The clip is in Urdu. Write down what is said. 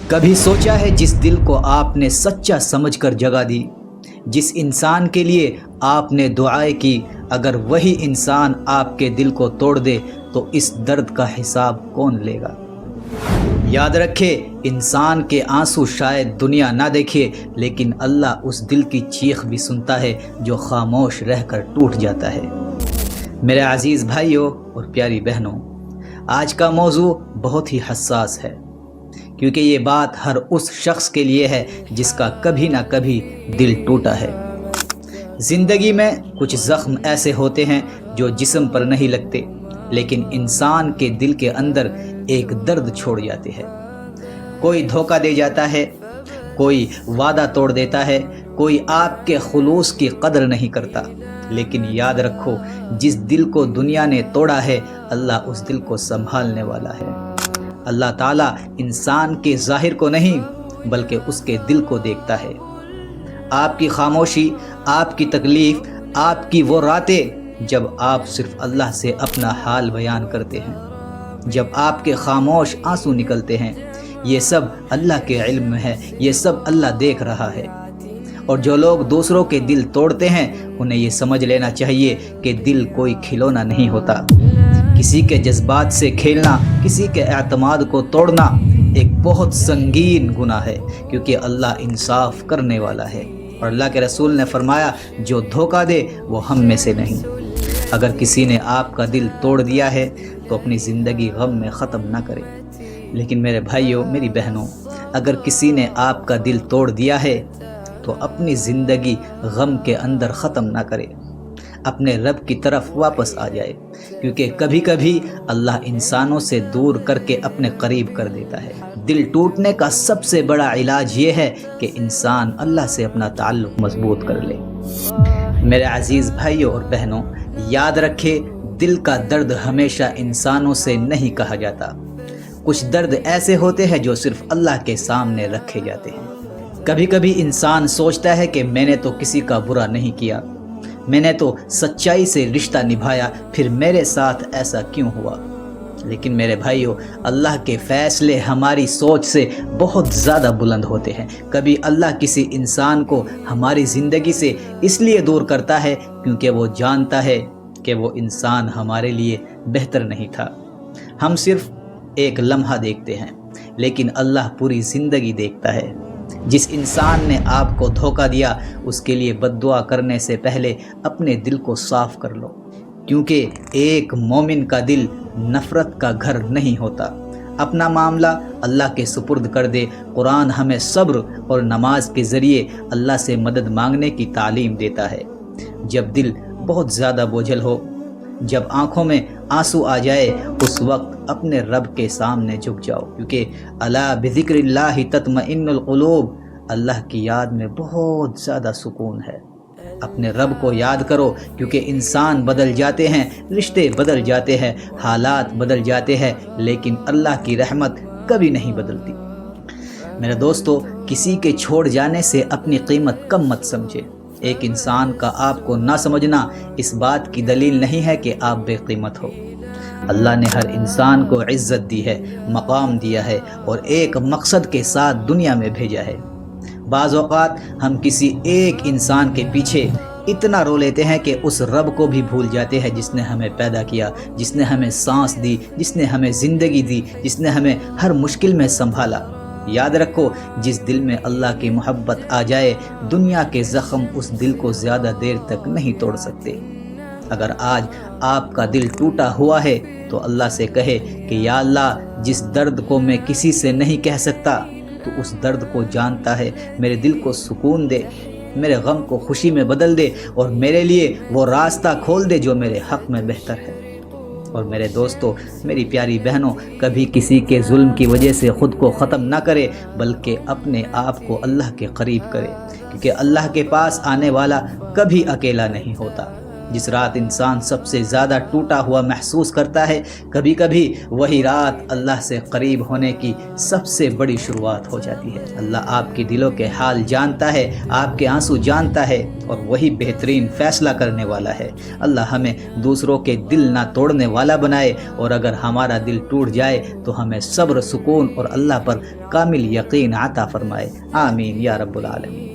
کبھی سوچا ہے جس دل کو آپ نے سچا سمجھ کر جگہ دی، جس انسان کے لیے آپ نے دعائیں کی، اگر وہی انسان آپ کے دل کو توڑ دے تو اس درد کا حساب کون لے گا؟ یاد رکھے، انسان کے آنسو شاید دنیا نہ دیکھے، لیکن اللہ اس دل کی چیخ بھی سنتا ہے جو خاموش رہ کر ٹوٹ جاتا ہے۔ میرے عزیز بھائیوں اور پیاری بہنوں، آج کا موضوع بہت ہی حساس ہے، کیونکہ یہ بات ہر اس شخص کے لیے ہے جس کا کبھی نہ کبھی دل ٹوٹا ہے۔ زندگی میں کچھ زخم ایسے ہوتے ہیں جو جسم پر نہیں لگتے، لیکن انسان کے دل کے اندر ایک درد چھوڑ جاتے ہیں۔ کوئی دھوکہ دے جاتا ہے، کوئی وعدہ توڑ دیتا ہے، کوئی آپ کے خلوص کی قدر نہیں کرتا، لیکن یاد رکھو، جس دل کو دنیا نے توڑا ہے، اللہ اس دل کو سنبھالنے والا ہے۔ اللہ تعالیٰ انسان کے ظاہر کو نہیں بلکہ اس کے دل کو دیکھتا ہے۔ آپ کی خاموشی، آپ کی تکلیف، آپ کی وہ راتیں جب آپ صرف اللہ سے اپنا حال بیان کرتے ہیں، جب آپ کے خاموش آنسو نکلتے ہیں، یہ سب اللہ کے علم میں ہے، یہ سب اللہ دیکھ رہا ہے۔ اور جو لوگ دوسروں کے دل توڑتے ہیں، انہیں یہ سمجھ لینا چاہیے کہ دل کوئی کھلونا نہیں ہوتا۔ کسی کے جذبات سے کھیلنا، کسی کے اعتماد کو توڑنا ایک بہت سنگین گناہ ہے، کیونکہ اللہ انصاف کرنے والا ہے۔ اور اللہ کے رسول نے فرمایا، جو دھوکہ دے وہ ہم میں سے نہیں۔ اگر کسی نے آپ کا دل توڑ دیا ہے تو اپنی زندگی غم میں ختم نہ کرے۔ لیکن میرے بھائیوں، میری بہنوں، اگر کسی نے آپ کا دل توڑ دیا ہے تو اپنی زندگی غم کے اندر ختم نہ کرے، اپنے رب کی طرف واپس آ جائے، کیونکہ کبھی کبھی اللہ انسانوں سے دور کر کے اپنے قریب کر دیتا ہے۔ دل ٹوٹنے کا سب سے بڑا علاج یہ ہے کہ انسان اللہ سے اپنا تعلق مضبوط کر لے۔ میرے عزیز بھائیوں اور بہنوں، یاد رکھے، دل کا درد ہمیشہ انسانوں سے نہیں کہا جاتا۔ کچھ درد ایسے ہوتے ہیں جو صرف اللہ کے سامنے رکھے جاتے ہیں۔ کبھی کبھی انسان سوچتا ہے کہ میں نے تو کسی کا برا نہیں کیا، میں نے تو سچائی سے رشتہ نبھایا، پھر میرے ساتھ ایسا کیوں ہوا؟ لیکن میرے بھائیوں، اللہ کے فیصلے ہماری سوچ سے بہت زیادہ بلند ہوتے ہیں۔ کبھی اللہ کسی انسان کو ہماری زندگی سے اس لیے دور کرتا ہے کیونکہ وہ جانتا ہے کہ وہ انسان ہمارے لیے بہتر نہیں تھا۔ ہم صرف ایک لمحہ دیکھتے ہیں، لیکن اللہ پوری زندگی دیکھتا ہے۔ جس انسان نے آپ کو دھوکہ دیا، اس کے لیے بد دعا کرنے سے پہلے اپنے دل کو صاف کر لو، کیونکہ ایک مومن کا دل نفرت کا گھر نہیں ہوتا۔ اپنا معاملہ اللہ کے سپرد کر دے۔ قرآن ہمیں صبر اور نماز کے ذریعے اللہ سے مدد مانگنے کی تعلیم دیتا ہے۔ جب دل بہت زیادہ بوجھل ہو، جب آنکھوں میں آنسو آ جائے، اس وقت اپنے رب کے سامنے جھک جاؤ، کیونکہ الا بذکر اللہ تطمئن القلوب، اللہ کی یاد میں بہت زیادہ سکون ہے۔ اپنے رب کو یاد کرو، کیونکہ انسان بدل جاتے ہیں، رشتے بدل جاتے ہیں، حالات بدل جاتے ہیں، لیکن اللہ کی رحمت کبھی نہیں بدلتی۔ میرے دوستو، کسی کے چھوڑ جانے سے اپنی قیمت کم مت سمجھے۔ ایک انسان کا آپ کو نہ سمجھنا اس بات کی دلیل نہیں ہے کہ آپ بے قیمت ہو۔ اللہ نے ہر انسان کو عزت دی ہے، مقام دیا ہے، اور ایک مقصد کے ساتھ دنیا میں بھیجا ہے۔ بعض اوقات ہم کسی ایک انسان کے پیچھے اتنا رو لیتے ہیں کہ اس رب کو بھی بھول جاتے ہیں جس نے ہمیں پیدا کیا، جس نے ہمیں سانس دی، جس نے ہمیں زندگی دی، جس نے ہمیں ہر مشکل میں سنبھالا۔ یاد رکھو، جس دل میں اللہ کی محبت آ جائے، دنیا کے زخم اس دل کو زیادہ دیر تک نہیں توڑ سکتے۔ اگر آج آپ کا دل ٹوٹا ہوا ہے تو اللہ سے کہے کہ یا اللہ، جس درد کو میں کسی سے نہیں کہہ سکتا، تو اس درد کو جانتا ہے، میرے دل کو سکون دے، میرے غم کو خوشی میں بدل دے، اور میرے لیے وہ راستہ کھول دے جو میرے حق میں بہتر ہے۔ اور میرے دوستو، میری پیاری بہنوں، کبھی کسی کے ظلم کی وجہ سے خود کو ختم نہ کرے، بلکہ اپنے آپ کو اللہ کے قریب کرے، کیونکہ اللہ کے پاس آنے والا کبھی اکیلا نہیں ہوتا۔ جس رات انسان سب سے زیادہ ٹوٹا ہوا محسوس کرتا ہے، کبھی کبھی وہی رات اللہ سے قریب ہونے کی سب سے بڑی شروعات ہو جاتی ہے۔ اللہ آپ کے دلوں کے حال جانتا ہے، آپ کے آنسو جانتا ہے، اور وہی بہترین فیصلہ کرنے والا ہے۔ اللہ ہمیں دوسروں کے دل نہ توڑنے والا بنائے، اور اگر ہمارا دل ٹوٹ جائے تو ہمیں صبر، سکون اور اللہ پر کامل یقین عطا فرمائے۔ آمین یا رب العالمین۔